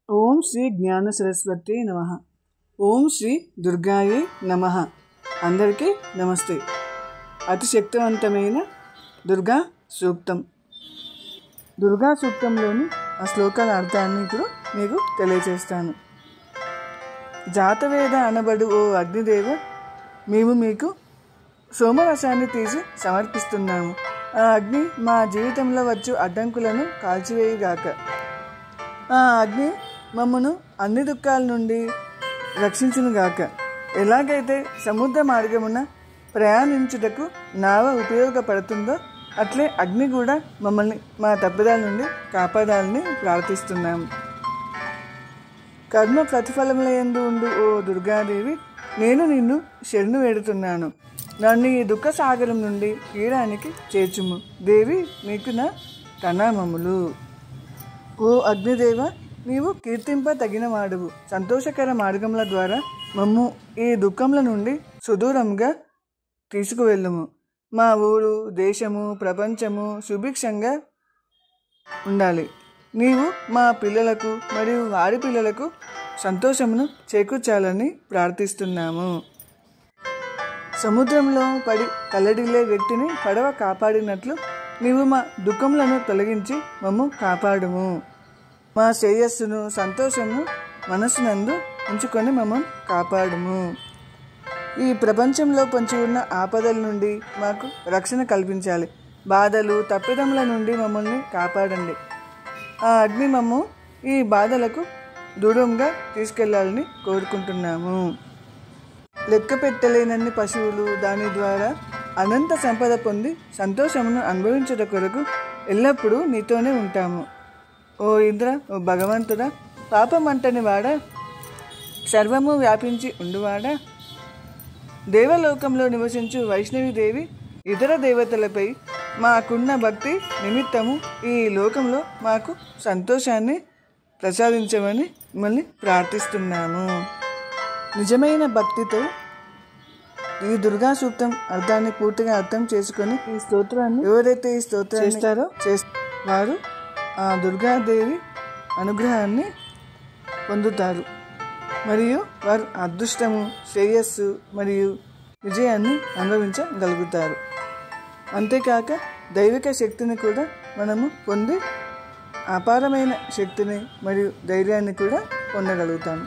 ఓం శ్రీ జ్ఞాన సరస్వతి నమః. ఓం శ్రీ దుర్గాయే నమః. అందరికీ నమస్తే. అతి శక్తివంతమైన దుర్గా సూక్తం. దుర్గా సూక్తంలోని ఆ శ్లోకాల అర్థాన్ని ఇప్పుడు మీకు తెలియజేస్తాను. జాతవేద అనబడు ఓ అగ్నిదేవ, మేము మీకు సోమరసాన్ని తీసి సమర్పిస్తున్నాము. ఆ అగ్ని మా జీవితంలో వచ్చు అడ్డంకులను కాల్చివేయుగాక. ఆ అగ్ని మమ్మను అన్ని దుఃఖాల నుండి రక్షించునుగాక. ఎలాగైతే సముద్ర మార్గమున ప్రయాణించుటకు నావ ఉపయోగపడుతుందో అట్లే అగ్ని కూడా మమ్మల్ని మా తప్పిదాల నుండి కాపాడాలని ప్రార్థిస్తున్నాము. కర్మ ప్రతిఫలములందు ఉండు ఓ దుర్గాదేవి, నేను నిన్ను శరణు వేడుతున్నాను. నన్ను ఈ దుఃఖ సాగరం నుండి తీయడానికి చేర్చుము. దేవి, నీకు నా ప్రణామములు. ఓ అగ్నిదేవ, నీవు కీర్తింప తగిన వాడువు. సంతోషకర మార్గముల ద్వారా మమ్ము ఈ దుఃఖముల నుండి సుదూరంగా తీసుకువెళ్ళము. మా ఊరు, దేశము, ప్రపంచము సుభిక్షంగా ఉండాలి. నీవు మా పిల్లలకు మరియు వారి పిల్లలకు సంతోషమును చేకూర్చాలని ప్రార్థిస్తున్నాము. సముద్రంలో పడి తల్లడిల్లే వ్యక్తిని పడవ కాపాడినట్లు నీవు మా దుఃఖములను తొలగించి మమ్ము కాపాడుము. మా శ్రేయస్సును సంతోషము మనస్సునందు ఉంచుకొని మమ్మల్ని కాపాడుము. ఈ ప్రపంచంలో పొంచి ఉన్న ఆపదల నుండి మాకు రక్షణ కల్పించాలి. బాధలు తప్పిదముల నుండి మమ్మల్ని కాపాడండి. ఆ అగ్ని మమ్ము ఈ బాధలకు దూరంగా తీసుకెళ్లాలని కోరుకుంటున్నాము. లెక్క పెట్టలేనన్ని పశువులు దాని ద్వారా అనంత సంపద పొంది సంతోషమును అనుభవించుట కొరకు ఎల్లప్పుడూ నీతోనే ఉంటాము. ఓ ఇంద్ర, ఓ భగవంతుడా, పాపమంటని వాడా, సర్వము వ్యాపించి ఉండువాడా, దేవలోకంలో నివసించు వైష్ణవిదేవి, ఇతర దేవతలపై మాకున్న భక్తి నిమిత్తము ఈ లోకంలో మాకు సంతోషాన్ని ప్రసాదించమని మిమ్మల్ని ప్రార్థిస్తున్నాము. నిజమైన భక్తితో ఈ దుర్గా సూక్తం అర్థాన్ని పూర్తిగా అర్థం చేసుకొని ఈ స్తోత్రాన్ని ఎవరైతే ఈ స్తోత్రాన్ని చేస్తారో వారు ఆ దుర్గాదేవి అనుగ్రహాన్ని పొందుతారు మరియు వారు అదృష్టము, శ్రేయస్సు మరియు విజయాన్ని అనుభవించగలుగుతారు. అంతేకాక దైవిక శక్తిని కూడా మనము పొంది అపారమైన శక్తిని మరియు ధైర్యాన్ని కూడా పొందగలుగుతాము.